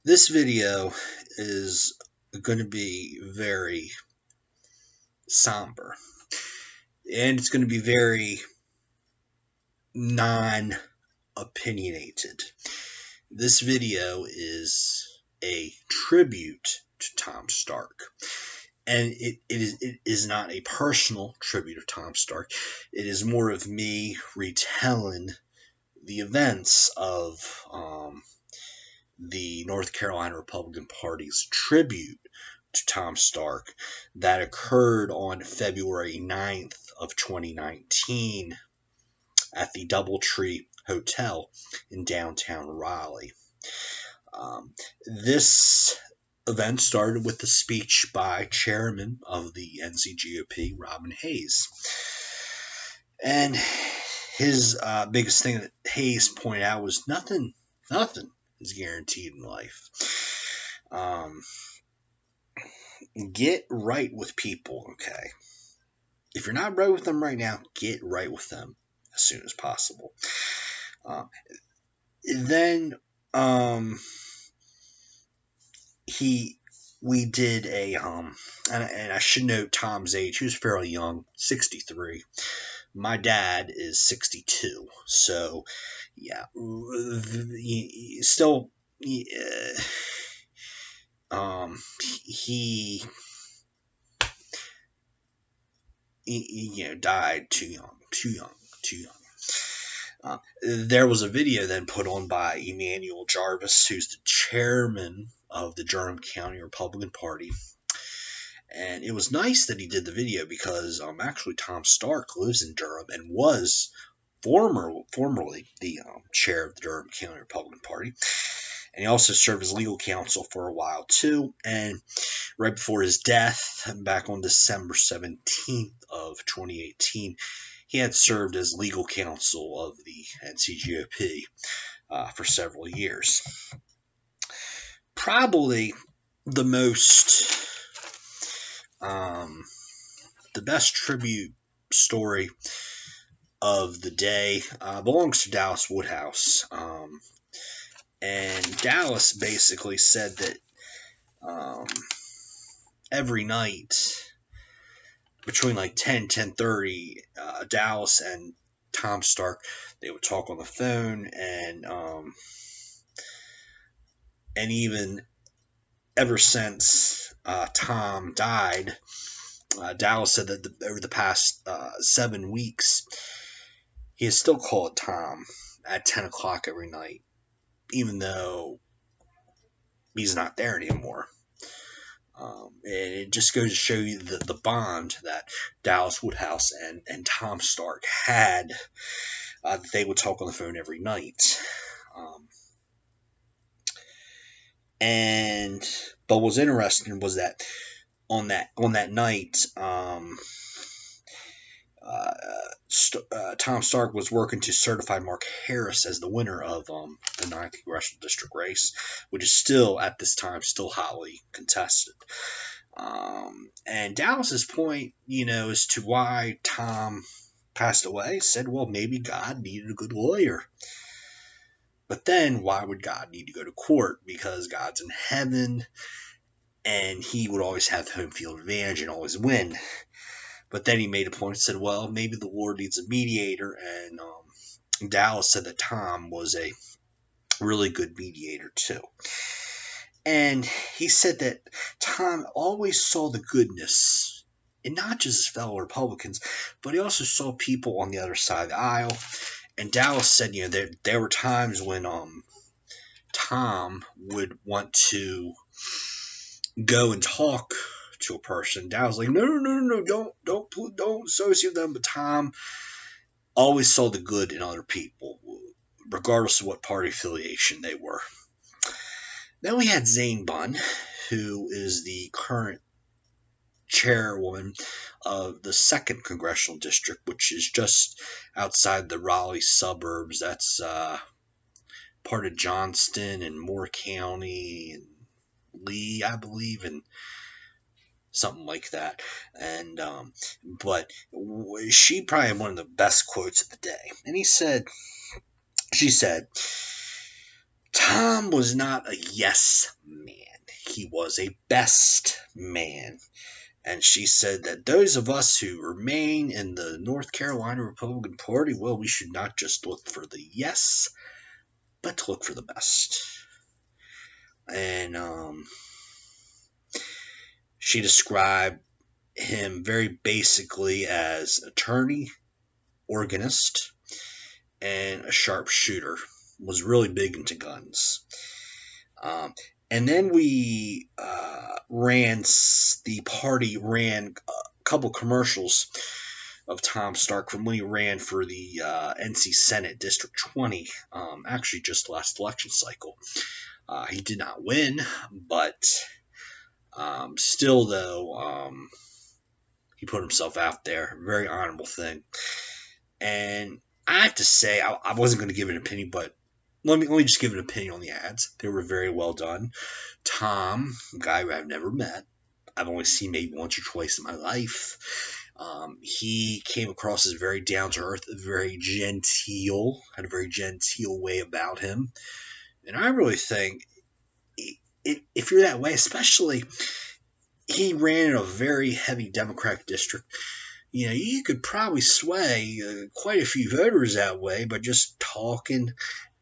This video is going to be very somber, and it's going to be very non-opinionated. This video is a tribute to Tom Stark, and it is not a personal tribute to Tom Stark. It is more of me retelling the events of the North Carolina Republican Party's tribute to Tom Stark that occurred on February 9th of 2019 at the Doubletree Hotel in downtown Raleigh. This event started with a speech by chairman of the NCGOP, Robin Hayes. And his biggest thing that Hayes pointed out was nothing is guaranteed in life. Get right with people, okay? If you're not right with them right now, get right with them as soon as possible. Then we did a and I should note Tom's age. He was fairly young, 63. My dad is 62, so yeah, still, he died too young. There was a video then put on by Emmanuel Jarvis, who's the chairman of the Durham County Republican Party. And it was nice that he did the video because actually Tom Stark lives in Durham and was formerly the chair of the Durham County Republican Party. And he also served as legal counsel for a while too. And right before his death, back on December 17th of 2018, he had served as legal counsel of the NCGOP for several years. Probably the best tribute story of the day belongs to Dallas Woodhouse. And Dallas basically said that every night between like 10:30, Dallas and Tom Stark, they would talk on the phone, and even ever since Tom died, Dallas said that over the past 7 weeks, he has still called Tom at 10 o'clock every night, even though he's not there anymore. It just goes to show you the bond that Dallas Woodhouse and Tom Stark had. They would talk on the phone every night. But what was interesting was that on that night, Tom Stark was working to certify Mark Harris as the winner of the 9th Congressional District race, which is still, at this time, still hotly contested. And Dallas's point, as to why Tom passed away, said, well, maybe God needed a good lawyer. But then, why would God need to go to court? Because God's in heaven, and he would always have the home field advantage and always win. But then he made a point and said, well, maybe the Lord needs a mediator. And Dallas said that Tom was a really good mediator too. And he said that Tom always saw the goodness in not just his fellow Republicans, but he also saw people on the other side of the aisle. And Dallas said, there were times when Tom would want to go and talk to a person. Dallas was like, no, don't associate with them. But Tom always saw the good in other people, regardless of what party affiliation they were. Then we had Zane Bunn, who is the current chairwoman of the 2nd Congressional District, which is just outside the Raleigh suburbs. That's part of Johnston and Moore County and Lee, I believe, and something like that. And but she probably had one of the best quotes of the day. And she said, Tom was not a yes man. He was a best man. And she said that those of us who remain in the North Carolina Republican Party, well, we should not just look for the yes, but to look for the best. And she described him very basically as attorney, organist, and a sharpshooter. Was really big into guns. And then the party ran a couple commercials of Tom Stark from when he ran for the NC Senate District 20, actually just last election cycle. He did not win, but still, though, he put himself out there. Very honorable thing. And I have to say, I wasn't going to give an opinion, but let me just give an opinion on the ads. They were very well done. Tom, a guy who I've never met, I've only seen maybe once or twice in my life. He came across as very down to earth, very genteel, had a very genteel way about him. And I really think if you're that way, especially he ran in a very heavy Democratic district, you could probably sway quite a few voters that way by just talking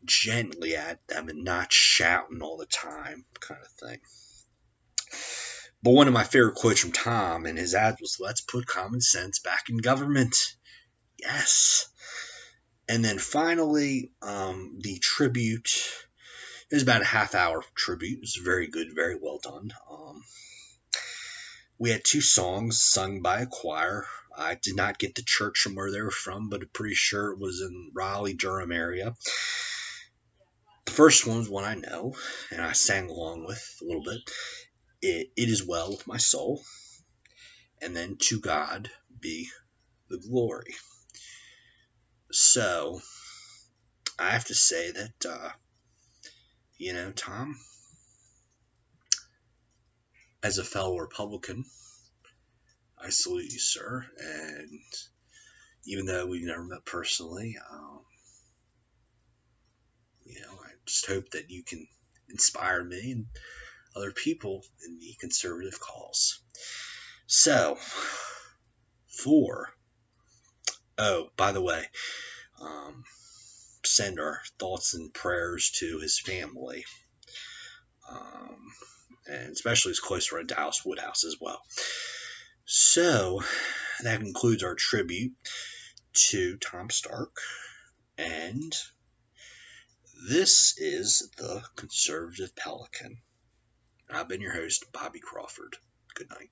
gently at them and not shouting all the time, kind of thing. But one of my favorite quotes from Tom in his ad was, "Let's put common sense back in government." Yes. And then finally, the tribute. It was about a half-hour tribute. It was very good, very well done. We had 2 songs sung by a choir. I did not get the church from where they were from, but I'm pretty sure it was in Raleigh, Durham area. The first one was one I know, and I sang along with a little bit. It is well with my soul. And then "To God be the glory." So, I have to say that, Tom, as a fellow Republican, I salute you, sir. And even though we've never met personally, I just hope that you can inspire me and other people in the conservative cause. So, by the way, send our thoughts and prayers to his family, and especially his close friend Dallas Woodhouse as well. So, that concludes our tribute to Tom Stark, and this is the Conservative Pelican. I've been your host, Bobby Crawford. Good night.